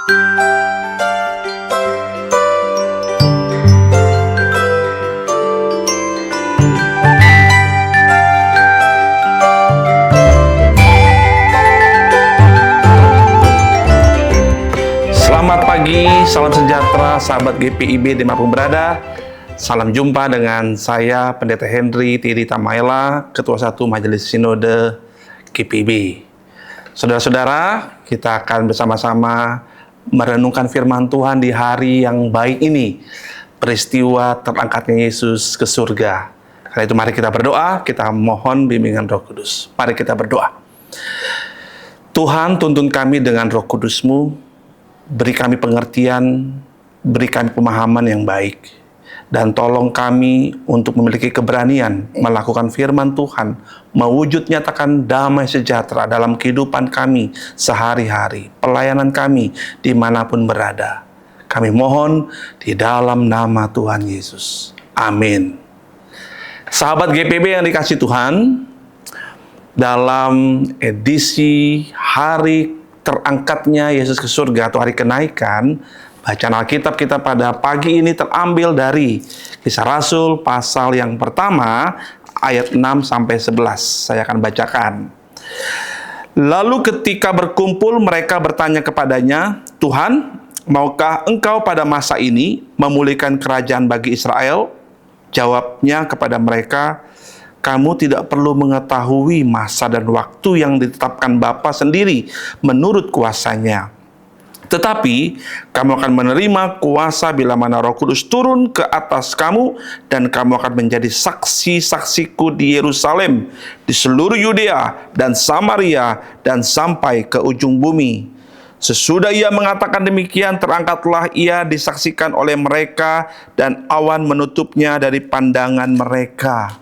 Selamat pagi, salam sejahtera sahabat GPIB dimanapun berada. Salam jumpa dengan saya Pendeta Henry Tiri Tamaela, Ketua 1 Majelis Sinode GPIB. Saudara-saudara, kita akan bersama-sama merenungkan firman Tuhan di hari yang baik ini, peristiwa terangkatnya Yesus ke surga. Karena itu mari kita berdoa, kita mohon bimbingan Roh Kudus. Mari kita berdoa. Tuhan, tuntun kami dengan Roh Kudus-Mu, beri kami pengertian, beri kami pemahaman yang baik, dan tolong kami untuk memiliki keberanian melakukan firman Tuhan, mewujud nyatakan damai sejahtera dalam kehidupan kami sehari-hari, pelayanan kami dimanapun berada. Kami mohon di dalam nama Tuhan Yesus. Amin. Sahabat GPB yang dikasihi Tuhan, dalam edisi hari terangkatnya Yesus ke surga atau hari kenaikan, bacaan Alkitab kita pada pagi ini terambil dari Kisah Rasul pasal yang pertama ayat 6 sampai 11. Saya akan bacakan. Lalu ketika berkumpul mereka bertanya kepadanya, "Tuhan, maukah Engkau pada masa ini memulihkan kerajaan bagi Israel?" Jawabnya kepada mereka, "Kamu tidak perlu mengetahui masa dan waktu yang ditetapkan Bapa sendiri menurut kuasanya. Tetapi kamu akan menerima kuasa bila mana Roh Kudus turun ke atas kamu, dan kamu akan menjadi saksi-saksiku di Yerusalem, di seluruh Yudea dan Samaria, dan sampai ke ujung bumi." Sesudah ia mengatakan demikian, terangkatlah ia disaksikan oleh mereka, dan awan menutupnya dari pandangan mereka.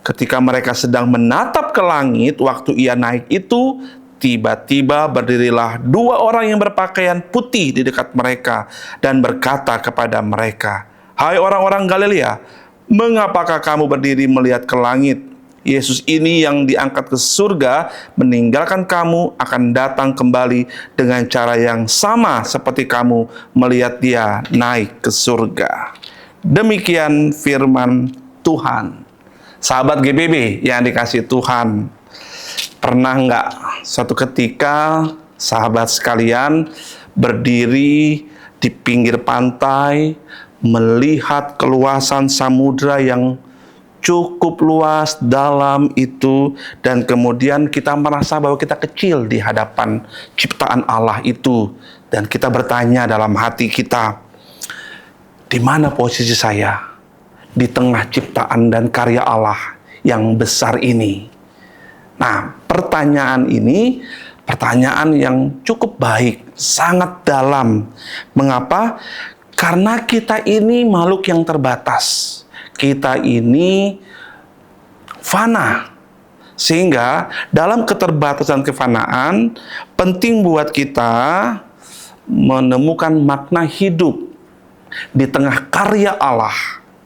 Ketika mereka sedang menatap ke langit, waktu ia naik itu, tiba-tiba berdirilah dua orang yang berpakaian putih di dekat mereka, dan berkata kepada mereka, "Hai orang-orang Galilea, mengapakah kamu berdiri melihat ke langit? Yesus ini yang diangkat ke surga, meninggalkan kamu, akan datang kembali dengan cara yang sama seperti kamu melihat dia naik ke surga." Demikian firman Tuhan. Sahabat GBB yang dikasihi Tuhan, pernah nggak suatu ketika sahabat sekalian berdiri di pinggir pantai, melihat keluasan samudra yang cukup luas, dalam itu, dan kemudian kita merasa bahwa kita kecil di hadapan ciptaan Allah itu, dan kita bertanya dalam hati kita, di mana posisi saya di tengah ciptaan dan karya Allah yang besar ini? Nah, pertanyaan ini pertanyaan yang cukup baik, sangat dalam. Mengapa? Karena kita ini makhluk yang terbatas. Kita ini fana. Sehingga dalam keterbatasan kefanaan, penting buat kita menemukan makna hidup di tengah karya Allah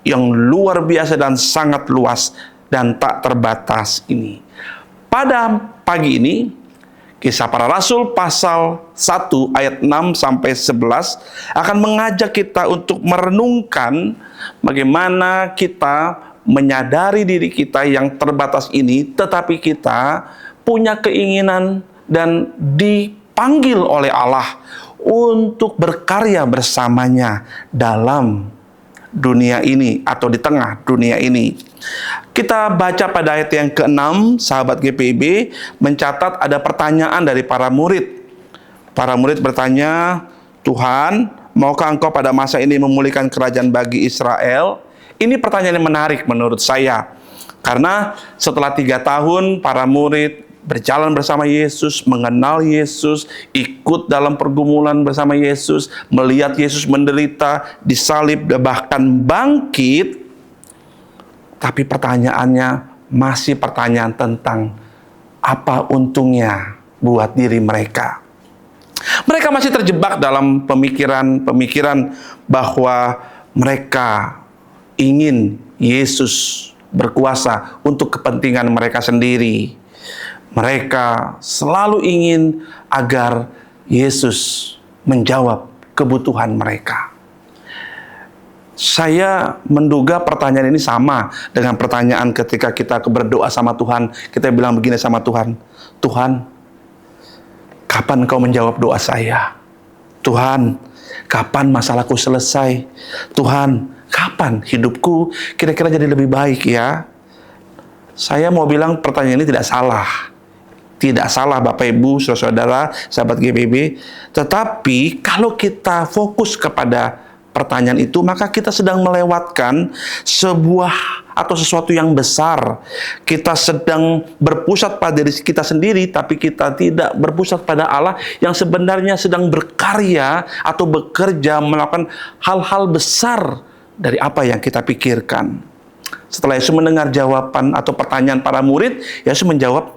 yang luar biasa dan sangat luas dan tak terbatas ini. Pada pagi ini, Kisah Para Rasul pasal 1 ayat 6 sampai 11 akan mengajak kita untuk merenungkan bagaimana kita menyadari diri kita yang terbatas ini, tetapi kita punya keinginan dan dipanggil oleh Allah untuk berkarya bersamanya dalam dunia ini atau di tengah dunia ini. Kita baca pada ayat yang ke-6, sahabat GPIB mencatat ada pertanyaan dari para murid. Para murid bertanya, "Tuhan, maukah Engkau pada masa ini memulihkan kerajaan bagi Israel?" Ini pertanyaan yang menarik menurut saya. Karena setelah 3 tahun para murid berjalan bersama Yesus, mengenal Yesus, ikut dalam pergumulan bersama Yesus, melihat Yesus menderita, disalib, dan bahkan bangkit. Tapi pertanyaannya masih pertanyaan tentang apa untungnya buat diri mereka. Mereka masih terjebak dalam pemikiran bahwa mereka ingin Yesus berkuasa untuk kepentingan mereka sendiri. Mereka selalu ingin agar Yesus menjawab kebutuhan mereka. Saya menduga pertanyaan ini sama dengan pertanyaan ketika kita berdoa sama Tuhan. Kita bilang begini sama Tuhan, Tuhan, kapan Kau menjawab doa saya? Tuhan, kapan masalahku selesai? Tuhan, kapan hidupku kira-kira jadi lebih baik ya? Saya mau bilang pertanyaan ini tidak salah. Tidak salah Bapak Ibu, saudara-saudara, sahabat GPIB. Tetapi kalau kita fokus kepada pertanyaan itu, maka kita sedang melewatkan sebuah atau sesuatu yang besar. Kita sedang berpusat pada diri kita sendiri, tapi kita tidak berpusat pada Allah yang sebenarnya sedang berkarya atau bekerja melakukan hal-hal besar dari apa yang kita pikirkan. Setelah Yesus mendengar jawaban atau pertanyaan para murid, Yesus menjawab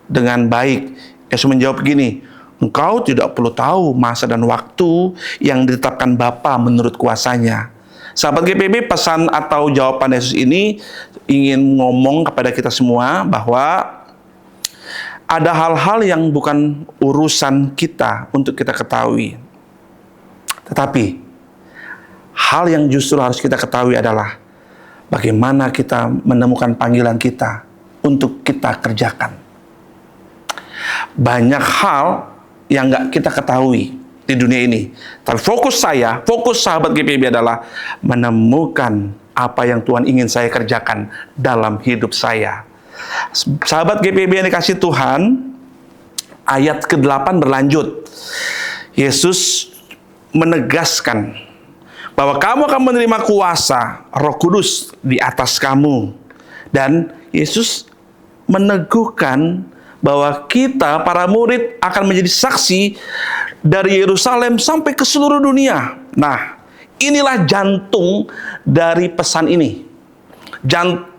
dengan baik. Yesus menjawab begini, engkau tidak perlu tahu masa dan waktu yang ditetapkan Bapa menurut kuasanya. Sahabat GPIB, pesan atau jawaban Yesus ini ingin ngomong kepada kita semua bahwa ada hal-hal yang bukan urusan kita untuk kita ketahui. Tetapi hal yang justru harus kita ketahui adalah bagaimana kita menemukan panggilan kita untuk kita kerjakan. Banyak hal yang nggak kita ketahui di dunia ini. Tapi fokus sahabat GPIB adalah menemukan apa yang Tuhan ingin saya kerjakan dalam hidup saya. Sahabat GPIB yang dikasih Tuhan, ayat ke-8 berlanjut. Yesus menegaskan bahwa kamu akan menerima kuasa Roh Kudus di atas kamu. Dan Yesus meneguhkan bahwa kita, para murid, akan menjadi saksi dari Yerusalem sampai ke seluruh dunia. Nah, inilah jantung dari pesan ini.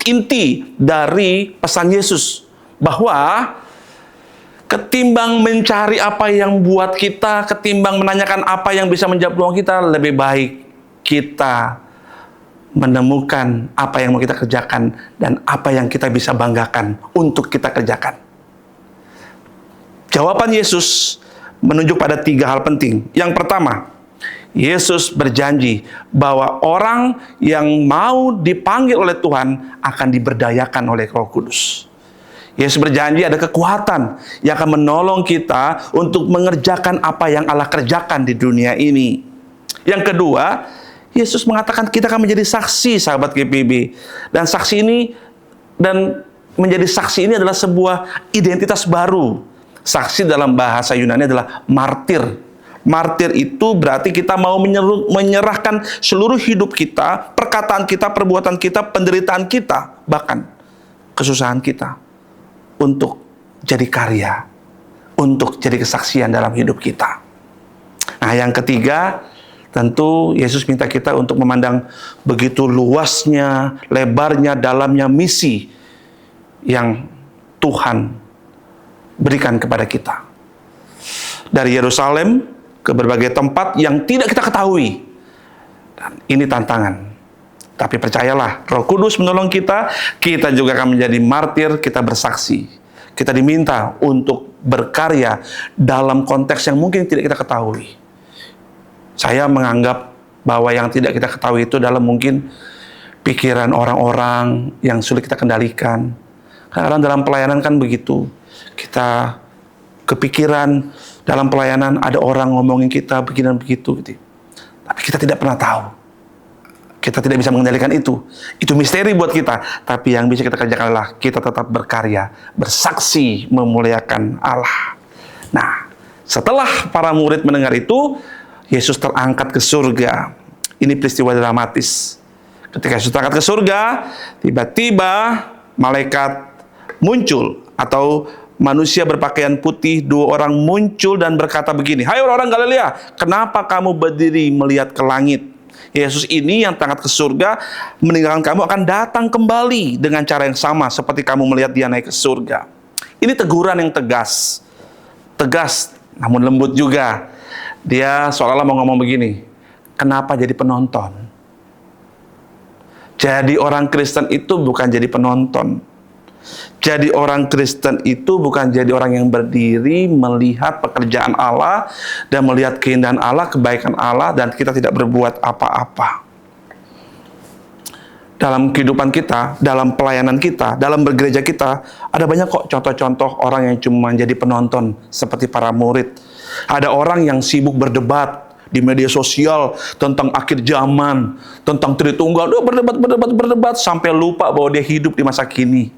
Inti dari pesan Yesus. Bahwa ketimbang mencari apa yang buat kita, ketimbang menanyakan apa yang bisa menjawab doa kita, lebih baik kita menemukan apa yang mau kita kerjakan dan apa yang kita bisa banggakan untuk kita kerjakan. Jawaban Yesus menunjuk pada 3 hal penting. Yang pertama, Yesus berjanji bahwa orang yang mau dipanggil oleh Tuhan akan diberdayakan oleh Roh Kudus. Yesus berjanji ada kekuatan yang akan menolong kita untuk mengerjakan apa yang Allah kerjakan di dunia ini. Yang kedua, Yesus mengatakan kita akan menjadi saksi, sahabat GPIB. Dan saksi ini, dan menjadi saksi ini adalah sebuah identitas baru. Saksi dalam bahasa Yunani adalah martir. Martir itu berarti kita mau menyerahkan seluruh hidup kita, perkataan kita, perbuatan kita, penderitaan kita, bahkan kesusahan kita untuk jadi karya, untuk jadi kesaksian dalam hidup kita. Nah, yang ketiga, tentu Yesus minta kita untuk memandang begitu luasnya, lebarnya, dalamnya misi yang Tuhan berikan kepada kita. Dari Yerusalem ke berbagai tempat yang tidak kita ketahui. Dan ini tantangan. Tapi percayalah, Roh Kudus menolong kita, kita juga akan menjadi martir, kita bersaksi. Kita diminta untuk berkarya dalam konteks yang mungkin tidak kita ketahui. Saya menganggap bahwa yang tidak kita ketahui itu adalah mungkin pikiran orang-orang yang sulit kita kendalikan. Karena dalam pelayanan kan begitu. Kita kepikiran dalam pelayanan ada orang ngomongin kita begini dan begitu gitu. Tapi kita tidak pernah tahu. Kita tidak bisa mengendalikan itu. Itu misteri buat kita. Tapi yang bisa kita kerjakan adalah kita tetap berkarya, bersaksi, memuliakan Allah. Nah, setelah para murid mendengar itu, Yesus terangkat ke surga. Ini peristiwa dramatis. Ketika Yesus terangkat ke surga, tiba-tiba malaikat muncul atau manusia berpakaian putih, 2 orang muncul dan berkata begini, hai orang-orang Galilea, kenapa kamu berdiri melihat ke langit? Yesus ini yang terangkat ke surga, meninggalkan kamu akan datang kembali dengan cara yang sama seperti kamu melihat dia naik ke surga. Ini teguran yang tegas. Tegas, namun lembut juga. Dia seolah-olah mau ngomong begini, kenapa jadi penonton? Jadi orang Kristen itu bukan jadi penonton. Jadi orang Kristen itu bukan jadi orang yang berdiri melihat pekerjaan Allah dan melihat keindahan Allah, kebaikan Allah, dan kita tidak berbuat apa-apa. Dalam kehidupan kita, dalam pelayanan kita, dalam bergereja kita, ada banyak kok contoh-contoh orang yang cuma jadi penonton seperti para murid. Ada orang yang sibuk berdebat di media sosial tentang akhir zaman, tentang Tritunggal, berdebat sampai lupa bahwa dia hidup di masa kini.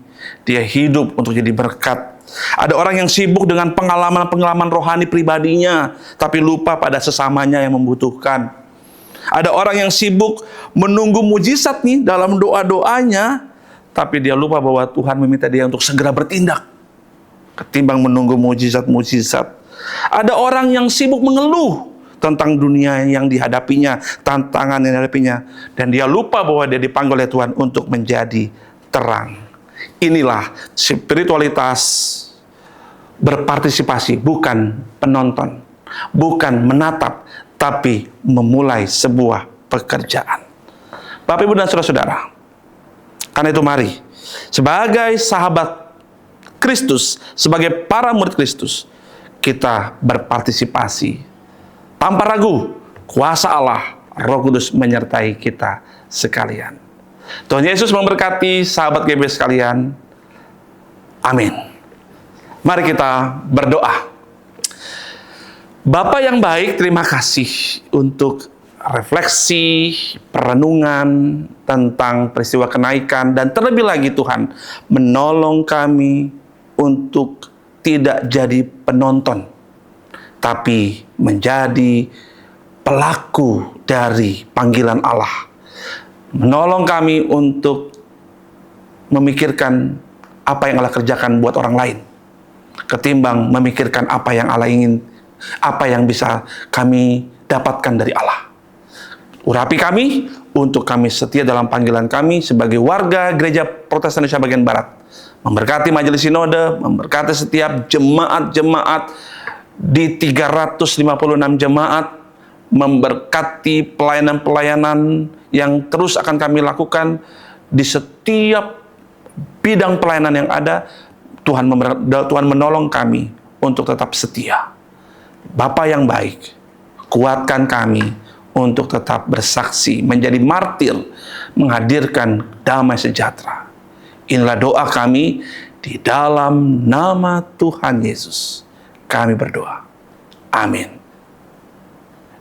Dia hidup untuk jadi berkat. Ada orang yang sibuk dengan pengalaman-pengalaman rohani pribadinya, tapi lupa pada sesamanya yang membutuhkan. Ada orang yang sibuk menunggu mujizat nih dalam doa-doanya, tapi dia lupa bahwa Tuhan meminta dia untuk segera bertindak ketimbang menunggu mujizat-mujizat. Ada orang yang sibuk mengeluh tentang dunia yang dihadapinya, tantangan yang dihadapinya, dan dia lupa bahwa dia dipanggil oleh Tuhan untuk menjadi terang. Inilah spiritualitas berpartisipasi, bukan penonton, bukan menatap, tapi memulai sebuah pekerjaan. Bapak, Ibu, dan saudara-saudara, karena itu mari, sebagai sahabat Kristus, sebagai para murid Kristus, kita berpartisipasi. Tanpa ragu, kuasa Allah, Roh Kudus menyertai kita sekalian. Tuhan Yesus memberkati sahabat GB sekalian. Amin. Mari kita berdoa. Bapa yang baik, terima kasih untuk refleksi, perenungan tentang peristiwa kenaikan, dan terlebih lagi Tuhan, menolong kami untuk tidak jadi penonton, tapi menjadi pelaku dari panggilan Allah. Menolong kami untuk memikirkan apa yang Allah kerjakan buat orang lain, ketimbang memikirkan apa yang Allah ingin, apa yang bisa kami dapatkan dari Allah. Urapi kami untuk kami setia dalam panggilan kami sebagai warga Gereja Protestan Indonesia bagian Barat. Memberkati Majelis Sinode, memberkati setiap jemaat-jemaat di 356 jemaat, memberkati pelayanan-pelayanan yang terus akan kami lakukan di setiap bidang pelayanan yang ada. Tuhan menolong kami untuk tetap setia. Bapa yang baik, kuatkan kami untuk tetap bersaksi, menjadi martir, menghadirkan damai sejahtera. Inilah doa kami di dalam nama Tuhan Yesus. Kami berdoa. Amin.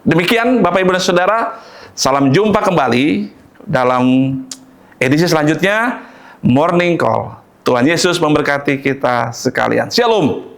Demikian Bapak, Ibu, dan Saudara, salam jumpa kembali dalam edisi selanjutnya Morning Call. Tuhan Yesus memberkati kita sekalian. Shalom.